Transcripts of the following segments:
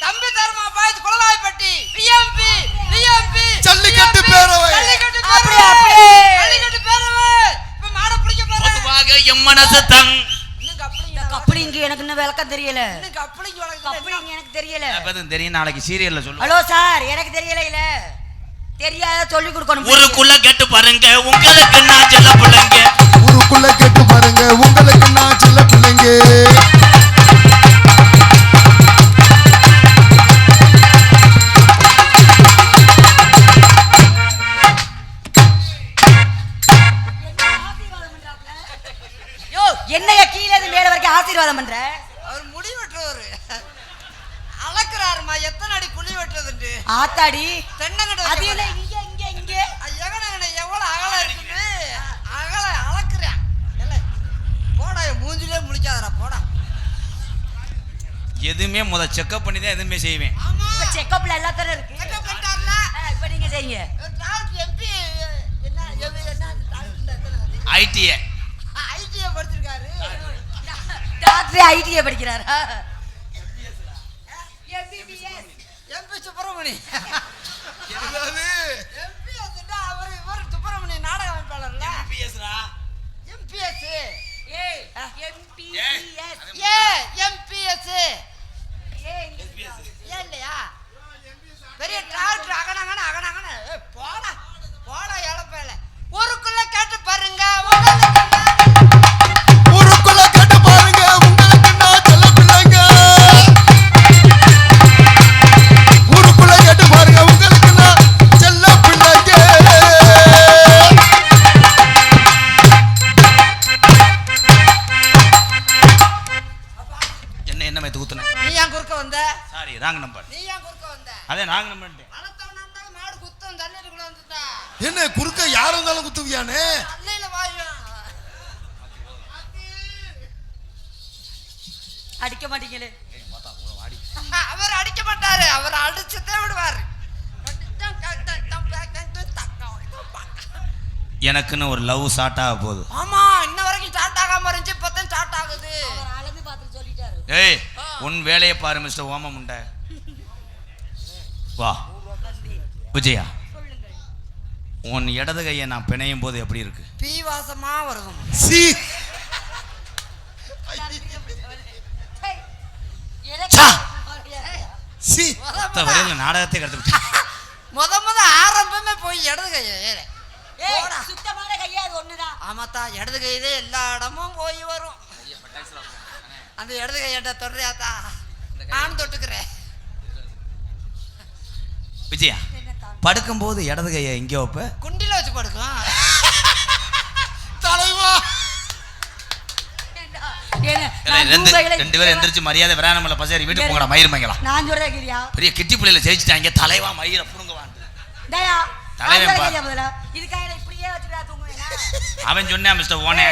தம்பி தர்மா boys Kulavaipatti BMP jallikattu பேரவை ஜல்லிக்கட்டு பேரவை இப்ப மாட பிடிக்க போறேன். பொதுவாக எம் மனசு தங் கப்ளிங் எனக்கு இன்னும் விளக்கம் தெரியல. கப்ளிங் எனக்கு தெரியல. அப்பதான் தெரியும், நாளைக்கு சீரியல்ல சொல்லு. ஹலோ சார், எனக்கு தெரியல. இல்ல தெரியாத சொல்லி கொடுக்கணும். ஊருக்குள்ள கேட்டு பாருங்க, உங்களுக்கு நான் செல்ல பிள்ளைங்க. ஊருக்குள்ள கேட்டு பாருங்க, உங்களுக்கு நான் செல்ல பிள்ளைங்க. என்னைய கீழே இருந்து மேல வரைக்கும் ஆசீர்வாதம் பண்ற? அவர் முடி வெட்டுறவரு அளக்குறாருமா, எத்தனை அடி குழி வெட்டுறதுண்டு. ஆத்தாடி தென்னங்கட அது என்ன இங்க இங்க இங்க எங்கனங்கட எவ்வளவு அகலம் இருக்குது, அகல அளக்குறேன். போடா, மூஞ்சிலே முழிக்காதடா போடா. எதுவுமே முத செக்அப் பண்ணி தான் எதுவுமே செய்வேன். இப்ப செக்கப்ல எல்லாத்தரும் இருக்கு. செக்கப் பண்ணிட்டார்ல. இப்ப நீங்க செய்யுங்க. டாக்டர் எம்பி என்ன ஐடிஏ படிச்சிருக்காரு. டாக்டர் ஐடிஏ படிக்கிறாரு. எம்பி சுப்பிரமணி எம்பி அவர் இவர் சுப்பிரமணி நாடக அமைப்பாளர்ல. எம்பிஎஸ் இல்லையா? பெரிய டாக்டர் அகனாங்கன்னு போடா போடா இழப்பேல. ஊருக்குள்ள கேட்டு பாருங்க, ஊருக்குள்ள கேட்டு பாருங்க, உங்களுக்கு நான் செல்ல பிள்ளைங்க. ஊருக்குள்ள கேட்டு பாருங்க, உங்களுக்கு நான் செல்ல பிள்ளைங்க. என்ன மேத்து ஊத்துன? நீ ஏன் குறுக்க வந்த? Sorry, wrong number. நீ ஏன் குறுக்க வந்த? அதே ராங் நம்பர். மாடு குத்தம் தண்ணிக்குள்ள வந்துட்டா. என்ன குறுக்க யார் இருந்தாலும் குத்துவியானே? அல்லையில வாயும் அடிக்க மாட்டீங்களே. அவர் அடிக்க மாட்டாரு, அவர் அடிச்சுட்டே விடுவாரு. எனக்குன்னு ஒரு லவ் ஸ்டார்ட் ஆக போகுது. ஆமா, இன்ன வரைக்கும் ஸ்டார்ட் ஆகாம இருந்துச்சு, இப்பதான் ஸ்டார்ட் ஆகுது. அவர் அளந்து பார்த்து சொல்லிட்டாரு. ஏய், உன் வேலையை பாரு மிஸ்டர் ஓம முண்டை. வா விஜயா, உன் இடது கையை நான் பிணையும் போது எப்படி இருக்கு? பீ வாசமா வருது. சி சி வரையில நாடகத்தை கடத்து. முத ஆரம்பமே போய் இடது கைய சுத்தமான கையா அது ஒண்ணுதான். ஆமாத்தா, இடது கையிலே எல்லா இடமும் போய் வரும். அந்த இடது கையட்ட தொடுறியாத்தா? நானும் தொட்டுக்கிறேன். விஜயா, படுக்கும் போது இடது கையை எங்க வைப்ப? குண்டில வச்சு படுக்கும். தலைவா, ரெண்டு பேரும் எந்திரிச்சு மரியாதை விரானமல்ல பசேரி வீட்டுக்கு போங்கடா, மயிர் மங்கலாம். நான் சொல்றேன் கிரியா, பெரிய கிட்டி பிள்ளைல ஜெயிச்சிட்டாங்க. தலைவா மயிரை புடுங்குவான். டேயா தலைவன் பா. இதுக்காக இப்படியே வச்சுடா தூங்குவேனா? அவன் சொன்னா மிஸ்டர் ஓனே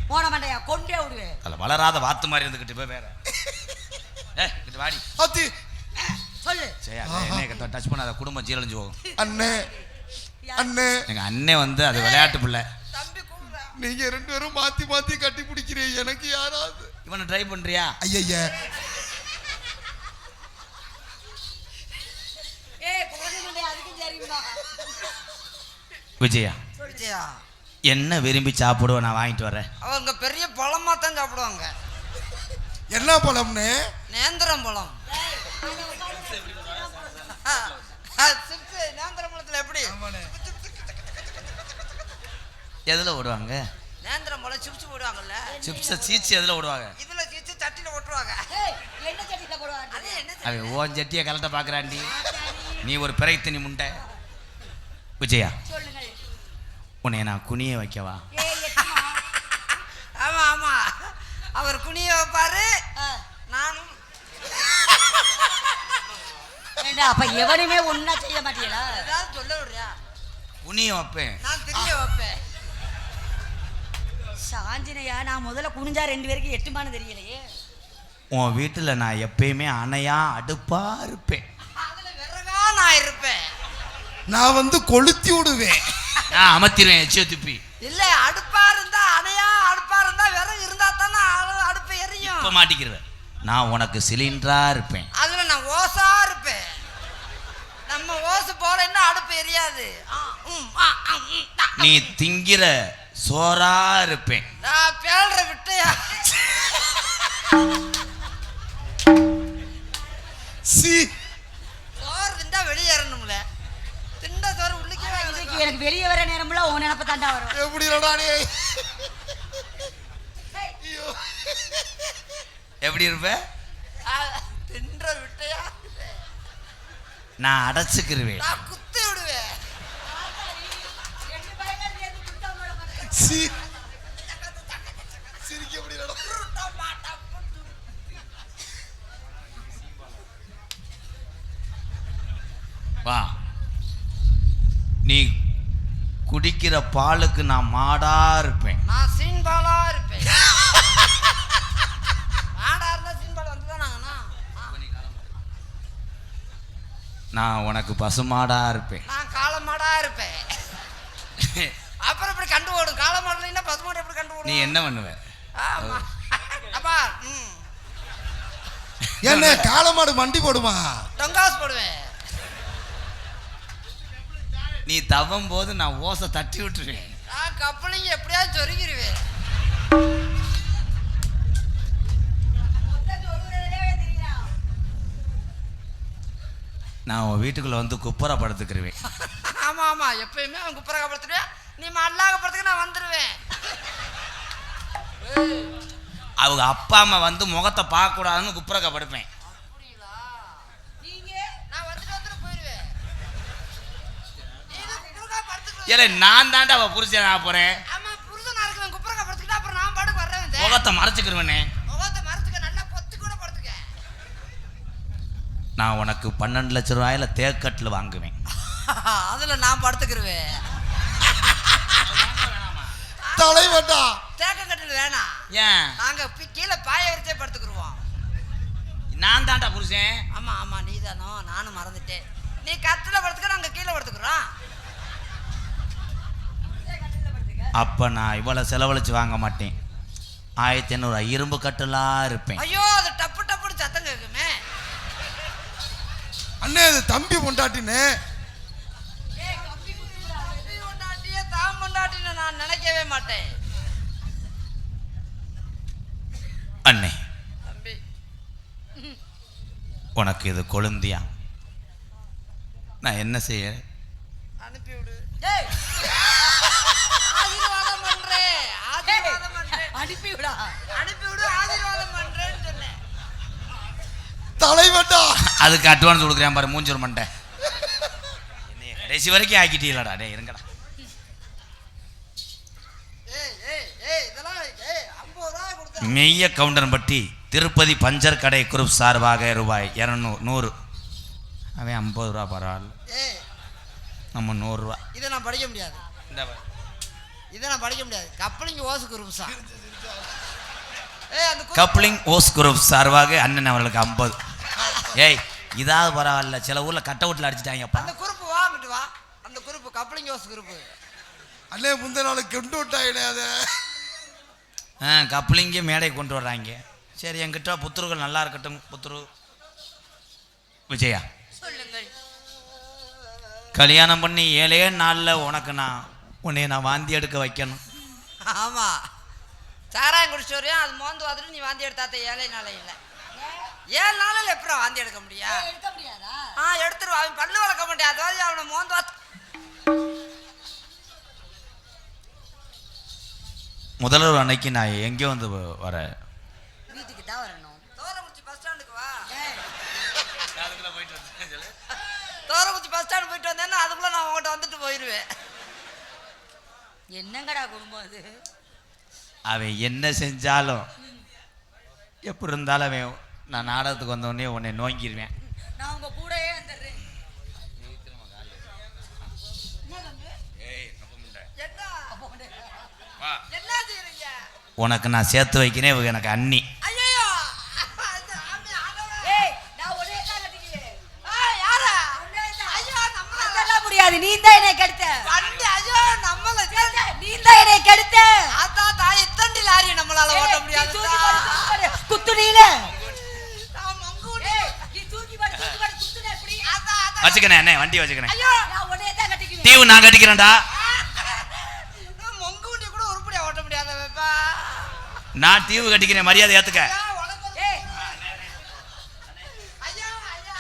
போன மாட்டேயா, கொண்டே விடுவேன். அதுல வளராத வாத்து மாதிரி இருந்துகிட்டு போய் வேற. இது வாடி அத்தி சொல்லு. சரியா, என்ன டச் பண்ணாத, குடும்பம் சீரழிஞ்சு போகும். அண்ணே அண்ணே, எங்க அண்ணே வந்து அது விளையாட்டு பிள்ளை. நீங்க ரெண்டு பேரும் மாத்தி மாத்தி கட்டி பிடிக்கிறீங்க. எனக்கு யாராவது இவனை ட்ரை பண்றியா? ஐயா விஜயா, விஜயா, என்ன விரும்பி சாப்பிடுவோம், நான் வாங்கிட்டு வரேன். அவங்க பெரிய பழமா தான் சாப்பிடுவாங்க. என்ன பழம்னு? நேந்திரம் பழம். நேந்திரம் பழத்துல எப்படி எதுல ஓடுவாங்க? நேந்திரம் பழம் சிப்ஸ் போடுவாங்கல்ல, சிப்ஸ் சீச்சு எதுல ஓடுவாங்க? இதுல சீச்சு சட்டில ஓட்டுவாங்க. என்ன சட்டில போடுவாங்க? அது என்ன? அவன் ஓன் ஜட்டியை கலட்ட பாக்குறாண்டி. நீ ஒரு பிறைத்தனி முண்டை. விஜயா, உன்னை நான் குனிய வைக்கவா? ஆமா ஆமா, அவர் குனிய வைப்பாரு, நானும். அப்ப எவனுமே ஒன்னா செய்ய மாட்டீங்களா? ஏதாவது சொல்ல விடுறியா? குனிய வைப்பேன், நான் தெரிய வைப்பேன். சாஞ்சினையா, நான் முதல்ல குனிஞ்சா 2 பேருக்கு எட்டுமானு தெரியலையே. உன் வீட்டுல நான் எப்பயுமே அணையா அடுப்பா இருப்பேன். அதுல விறகா நான் இருப்பேன். நான் வந்து கொளுத்தி விடுவேன். நான் அமர்த்திடுவேன் எச்சிய துப்பி. இல்ல, அடுப்பா இருந்தா அணையா, அடுப்பா இருந்தா விறகு இருந்தா தானே அடுப்பு எரியும். இப்ப மாட்டிக்கிறேன். நான் உனக்கு சிலிண்டரா இருப்பேன். அதுல நான் ஓசா ஓசு போலன்னா அடுப்பு எரியாது. நீ திங்கிற சோறா இருப்பேன். நான் பேழ்ற விட்டையா சோறு திண்டா வெளியேறணும்ல. திண்ட சோறு உள்ளுக்கே எனக்கு வெளியே வர நேரம்ல உன் நினைப்ப தாண்டா வரும். எப்படி எப்படி இருப்ப? தின்ற விட்டையா நான் அடைச்சுக்கிருவேன். நான் குத்தி விடுவேன். சிரிக்க முடியல. வா, நீ குடிக்கிற பாலுக்கு நான் மாடா இருப்பேன். நான் சீன்பாலா இருப்பேன். மாடா இருந்தா சீன்பால் வந்துதானாங்கண்ணா. நான் உனக்கு பசுமாடா இருப்பேன். நான் காளமாடா இருப்பேன். அப்புறம் இப்படி கண்டு ஓடும். காளமாடலைன்னா பசுமாடு எப்படி கண்டு ஓடும்? நீ என்ன பண்ணுவ? அப்பா என்ன காளமாடு மண்டி போடுமா? டொங்காஸ் போடுவேன். நீ தவம் போது நான் ஓசை தட்டி விட்டுருவேன். நான் கப்பலிங்க எப்படியாவது சொருகிருவேன். நான் உன் வீட்டுக்குள்ள வந்து குப்புற படுத்துக்கிருவேன். ஆமா ஆமா, எப்பயுமே அவன் குப்புறாக படுத்துடுவேன். நீ மல்லாக படுத்துக்க நான் வந்துடுவேன். அவங்க அப்பா அம்மா வந்து முகத்தை பார்க்க கூடாதுன்னு குப்புறக்க படுப்பேன். ஏலே நான் தாண்டா அவ புருஷன் ஆக போறேன். ஆமா, புருஷனா இருக்கவன் குப்புறக்க படுத்துக்கிட்டா அப்புறம் நான் பாட்டுக்கு வர்றேன். முகத்தை மறைச்சுக்கிருவேனே. முகத்தை மறைச்சுக்க, நல்லா பொத்தி கூட படுத்துக்க. நான் உனக்கு 12 லட்சம் ரூபாயில தேக்கட்டில் வாங்குவேன். அதுல நான் படுத்துக்கிருவேன். தலைவட்டா தேக்க கட்டில் வேணாம். ஏன்? நாங்க கீழே பாய வரிச்சே படுத்துக்கிருவோம். நான் தாண்டா புருஷன். ஆமா ஆமா, நீ தானோ, நானும் மறந்துட்டேன். நீ கட்டில படுத்துக்க, நாங்க கீழே படுத்துக்கிறோம். அப்ப நான் இவ்வளவு செலவழிச்சு வாங்க மாட்டேன். 1500 இரும்பு கட்டலா இருப்பேன். ஐயோ, அது டப்பு டப்புன்னு சத்தம் கேட்குமே. அண்ணே அது தம்பி பொண்டாட்டினே. தான் பொண்டாட்டின்னு நான் நினைக்கவே மாட்டேன். அண்ணே, தம்பி உனக்கு இது கொழுந்தியா? நான் என்ன செய்ய? அனுப்பி விடு. ஆசீர்வாதம் பண்றேன், ஆசீர்வாதம் பண்றேன். அனுப்பி விடா, அனுப்பி விடு, ஆசீர்வாதம் பண்றேன்னு சொன்னேன். தலைவட்டா அதுக்கு அட்வான்ஸ் கொடுக்குறேன் பாரு, மூஞ்சூர் மண்டை. என்னைய கடைசி வரைக்கும் ஆக்கிட்டீங்களாடா. டே இருங்கடா. இதெல்லாம் 50 ரூபாய் கொடுத்தா மெய்ய கவுண்டன்பட்டி திருப்பதி பஞ்சர் கடை குரூப் சார்பாக ரூபாய் 200. அவன் 50 ரூபா பரவாயில்ல, நம்ம 100 ரூபா. இதை நான் படிக்க முடியாது. இதை நான் படிக்க முடியாது. கப்பலிங்க ஓசு குரூப் சார். கப்ளிங் ஓஸ் குரூப் சார்பாக அண்ணன் அவர்களுக்கு 50. ஏய், இதாவது பரவாயில்ல, சில ஊர்ல கட் அவுட்ல அடிச்சுட்டாங்கப்பா. அந்த குரூப் வாங்கிட்டு வா. அந்த குரூப் கப்பலிங் ஓஸ் குரூப். அண்ணே முந்த நாள் கொண்டு விட்டாயினே அதை. கப்ளிங்கே மேடை கொண்டு வர்றாங்க. சரி, என்கிட்ட புத்துருகள் நல்லா இருக்கட்டும். புத்துரு விஜயா, சொல்லுங்கள். கல்யாணம் பண்ணி 7 நாள்ல உனக்கு உன்னை நான் வாந்தி எடுக்க வைக்கணும். ஆமா, சாராயம் குடிச்சு வரையும் அது மோந்து பார்த்துட்டு நீ வாந்தி எடுத்தாத்த 7 நாளையில 7 நாளில் எப்பறம் வாந்தி எடுக்க முடியா? எடுக்க முடியாதா? எடுத்துருவா. அவன் பல்லு வளர்க்க முடியாது. அதாவது அவனை மோந்து பார்த்து முதல்வர் அன்னைக்கு நான் எங்கே வந்து வர? வீட்டுக்கு தான் வரணும். தோரங்குச்சி பஸ் ஸ்டாண்டுக்கு வா. தோரங்குச்சி பஸ் ஸ்டாண்டு போயிட்டு வந்தேன்னா அதுக்குள்ள நான் உங்கள்கிட்ட வந்துட்டு போயிடுவேன். என்னங்கடா குடும்பம் அது? அவன் என்ன செஞ்சாலும் எப்படி இருந்தாலும் அவன் நான் நாடகத்துக்கு வந்தோடனே உன்னை நோங்கிடுவேன். நான் உங்க கூடயே வந்துடுறேன். என்ன செய்யறீங்க? உனக்கு நான் சேர்த்து வைக்கிறேன். இவங்க எனக்கு அண்ணி. ஐயோ, நான் ஒரே தான் கட்டிக்கிறேன். யாரா? ஐயோ, நம்மளால முடியாது. நீ தான் என்னை கெடுத்த. வண்டி ஐயோ நம்மள நீ தான் என்னை கெடுத்த. ஆத்தா தாய் இத்தண்டி லாரி நம்மளால ஓட்ட முடியாது. குத்துனீல. நான் மங்கூடி. நீ தூக்கி போடு குத்துன எப்படி? ஆத்தா ஆத்தா வச்சுக்கிறேன் அண்ணே, வண்டி வச்சுக்கிறேன். ஐயோ நான் உடனே தான் கட்டிக்குவேன். தீவு நான் கட்டிக்கிறேன்டா. மொங்கு வண்டி கூட உருப்படியா ஓட்ட முடியாத வெப்பா. நான் தீவு கட்டிக்கிறேன், மரியாதை ஏத்துக்க. ஏய் ஐயா ஐயா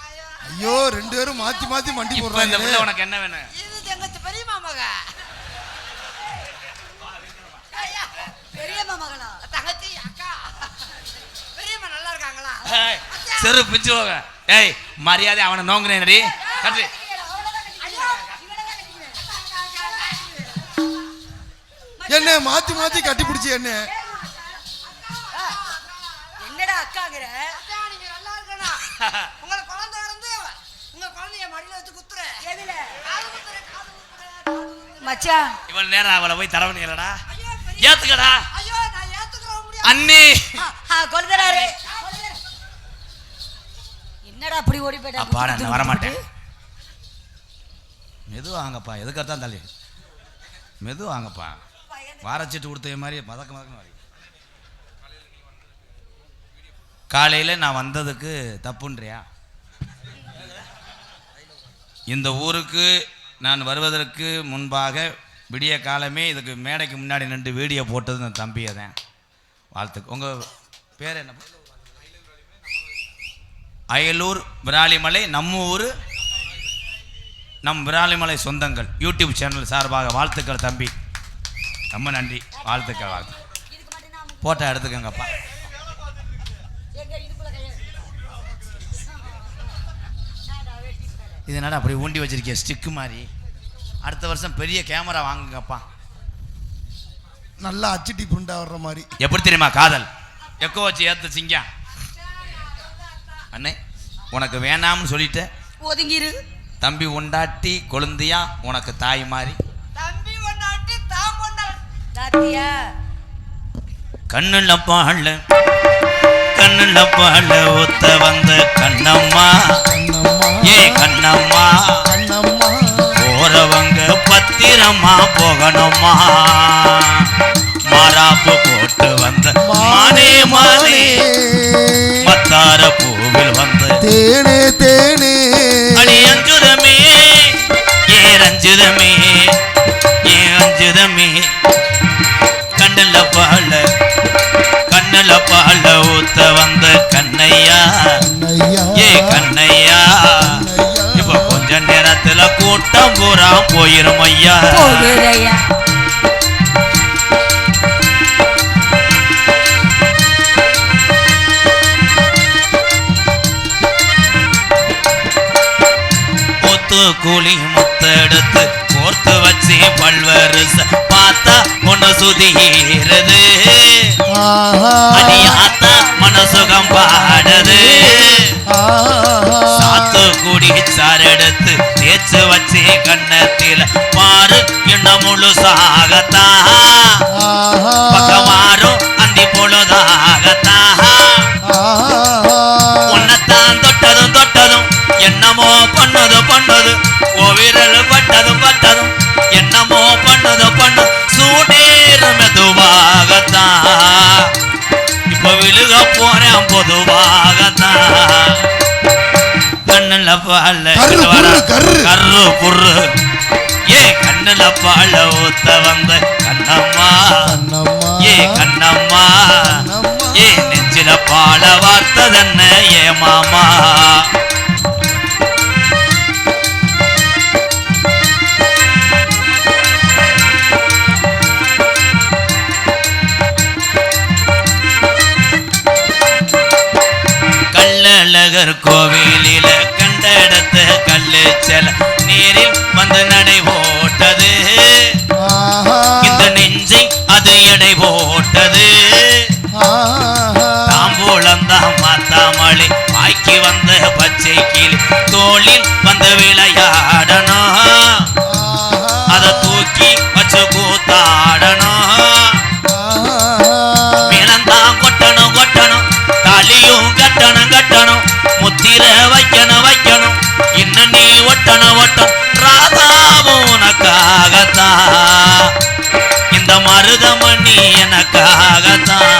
ஐயா. ஐயோ 2 பேரும் மாத்தி மாத்தி மண்டி இப்போ இந்த போடுறாங்க. பிள்ளை உனக்கு என்ன வேணும்? இது தங்கச்சி பெரியம்மா மக. பெரியம்மா மகளா? தங்கச்சி அக்கா. பெரியம்மா நல்லா இருக்காங்களா? ஏய், செரு பிச்சு போக. ஏய் மரியாதை அவனை நோங்குறேன்டி. கட்டு. ஐயோ இவனை தான் கட்டிக்குவேன். என்ன மாத்தி மாத்தி கட்டி பிடிச்சி என்ன என்னடா அக்காங்கற? அக்கா நீங்க நல்லா இருக்கணும். உங்க குழந்தை இருந்து உங்க குழந்தைய மடியில வச்சு குத்துறேன். எதுல? காது குத்துறேன், காது குத்துறேன். மச்சான் இவ்வளவு நேரம் அவளை போய் தரவணிங்களடா. ஏத்துக்கடா ஐயோ நான் ஏத்துக்கற முடியாது. அண்ணி. கொல்தராரு. என்னடா அப்படி ஓடி போய்டா? அப்பா நான் வர மாட்டேன். மெது வாங்கப்பா, எதுக்கத்தான் தள்ளி மெது வாங்கப்பா. வாரச்சிட்டு கொடுத்த மாதிரி மதக்க மதக்க மாதிரி. காலையில் நான் வந்ததுக்கு தப்புன்றியா? இந்த ஊருக்கு நான் வருவதற்கு முன்பாக விடிய காலமே இதுக்கு மேடைக்கு முன்னாடி நின்று வீடியோ போட்டது நான் தம்பியை தான். வாழ்த்துக்கு. உங்கள் பேர் என்ன? அயலூர் விராலிமலை, நம்ம ஊர், நம் விராலிமலை சொந்தங்கள் யூடியூப் சேனல் சார்பாக வாழ்த்துக்கள் தம்பி. ரொம்ப நன்றி. வாழ்த்துக்கள். வாழ்த்து போட்டோ எடுத்துக்கங்கப்பா. இது என்னடா அப்படி ஊண்டி வச்சிருக்கிய ஸ்டிக்கு மாதிரி? அடுத்த வருஷம் பெரிய கேமரா வாங்குங்கப்பா. நல்லா அச்சிட்டி புண்டா வர்ற மாதிரி. எப்படி தெரியுமா காதல்? எக்கோ வச்சு ஏத்து சிங்கம். அண்ணே உனக்கு வேணாம்னு சொல்லிட்டு ஒதுங்கிரு. தம்பி உண்டாட்டி கொழுந்தியா உனக்கு தாய் மாதிரி. தம்பி ஒண்ணாட்டி தாம் ஒண்ணா. தாத்தியா கண்ணுல பாழ கண்ணுல பாழ ஒத்த வந்த கண்ணம்மா, ஏ கண்ணம்மா, போறவங்க பத்திரமா போகணுமா, மாறாப்பு போட்டு வந்த மானே மானே, மத்தார பூவில் வந்த தேனே தேனே, அடி அஞ்சுதமே, ஏ ரஞ்சுதமே, ஏ அஞ்சுதமே, கண்ணுல பாழ கண்ணுல பாழ ஊத்த வந்த கண்ணையா, ஏ கண்ணையா, இப்ப கொஞ்ச நேரத்துல கூட்டம் பூரா போயிரும் ஐயா. போகுதையா. கூலி முத்தெடுத்து கோர்த்து வச்சு பல்வரிச பார்த்தா பொண்ணு சுதீரது, அடியாத்தா மனசுகம் பாடுது, சாத்து குடி சாரெடுத்து தேய்ச்சு வச்சு கண்ணத்தில பாரு இன்னும் முழுசாகத்தா, பக்கமாறும் அந்தி பொழுதாகத்தா, உன்னத்தான் தொட்டதும் தொட்டதும் என்னமோ பண்ணது பண்ணது, ஓ விரல் பட்டதும் பட்டதும் என்னமோ பண்ணது பண்ணது, சூடேறு மெதுவாகத்தான் இப்ப விழுக போறேன் பொதுவாகத்தான். கண்ணுல பால கரு புரு, ஏ கண்ணுல பால ஊத்த வந்த கண்ணம்மா, ஏ கண்ணம்மா, ஏ நெஞ்சில பால வார்த்ததென்ன ஏ மாமா. கள்ளழகர் கோவிலில கண்டெடுத்த கல்லு செல நீரில் வந்து நடை போட்டது, இந்த நெஞ்சை அது எடை போட்டது, தாம்பூலந்தான் மாத்தாமலை ஆக்கி வந்த பச்சை கிளி தோளில் வந்து விளையாடணும், அதை தூக்கி வச்சு கூத்தாடணும், மீனந்தான் கொட்டணும் கொட்டணும், தாலியும் கட்டணும் கட்டணும், முத்திர வைக்கணும் வைக்கணும், இன்னும் நீ ஒட்டணும் ஒட்டணும், ராதாவும் உனக்காகத்தான், இந்த மருதமணி எனக்காகத்தான்.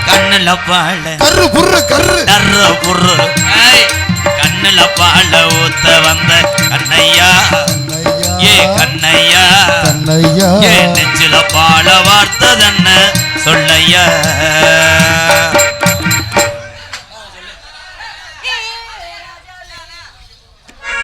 கண்ணுல பாழ கரு புர்ரு கரு டர்ரு புர்ரு, கண்ணுல பால ஊத்த வந்த கண்ணையா ஏ கண்ணையா கண்ணையா ஏ நெஞ்சில பால வார்த்ததென்ன சொல்லையா